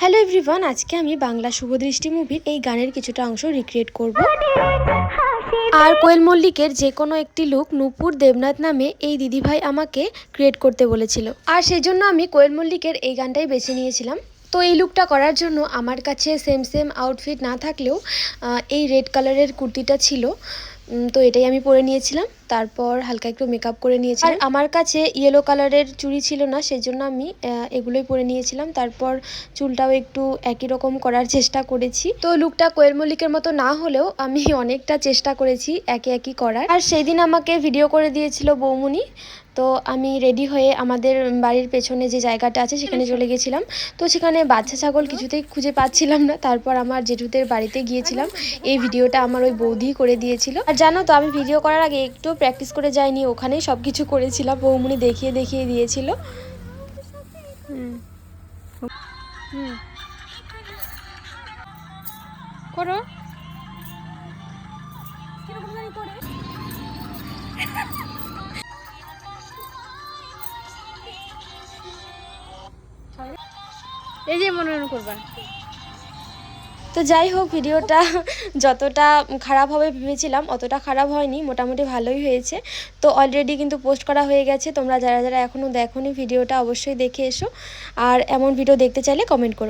Hello everyone, আজকে আমি বাংলা শুভদৃষ্টি মুভির এই গানের কিছুটা অংশ রিক্রিয়েট করব। আর কোয়েল মল্লিকের যে কোনো একটি লুক নূপুর দেবনাথ নামে এই দিদিভাই আমাকে ক্রিয়েট করতে বলেছিল, আর সেই জন্য আমি কোয়েল মল্লিকের এই গানটাই বেছে নিয়েছিলাম। তো এই লুকটা করার জন্য আমার কাছে সেম আউটফিট না থাকলেও এই রেড কালারের কুর্তিটা ছিল, তো এটাই আমি পরে নিয়েছিলাম। তারপর হালকা একটু মেকআপ করে নিয়েছিলাম। আর আমার কাছে ইয়েলো কালারের চুড়ি ছিল না, সেজন্য আমি এগুলোই পরে নিয়েছিলাম। তারপর চুলটাও একটু একই রকম করার চেষ্টা করেছি। তো লুকটা কোয়েল মল্লিকের মতো না হলেও আমি অনেকটা চেষ্টা করেছি একই করার। আর সেই দিন আমাকে ভিডিও করে দিয়েছিল বৌমনি। তো আমি রেডি হয়ে আমাদের বাড়ির পেছনে যে জায়গাটা আছে সেখানে চলে গেছিলাম। তো সেখানে বাচ্চা ছাগল কিছুতেই খুঁজে পাচ্ছিলাম না। তারপর আমার জেঠুদের বাড়িতে গিয়েছিলাম। এই ভিডিওটা আমার ওই বৌদি করে দিয়েছিল। আর জানো তো, আমি ভিডিও করার আগে একটু প্র্যাকটিস করে যাইনি, ওখানেই সব কিছু করেছিলাম। বৌমনি দেখিয়ে দিয়েছিল। করো এই যে মনোনয়ন করবা। তো যাই হোক, ভিডিওটা যতটা খারাপ হবে ভেবেছিলাম অতটা খারাপ হয়নি, মোটামুটি ভালোই হয়েছে। তো অলরেডি কিন্তু পোস্ট করা হয়ে গেছে। তোমরা যারা যারা এখনও দেখোনি ভিডিওটা অবশ্যই দেখে এসো। আর এমন ভিডিও দেখতে চাইলে কমেন্ট করো।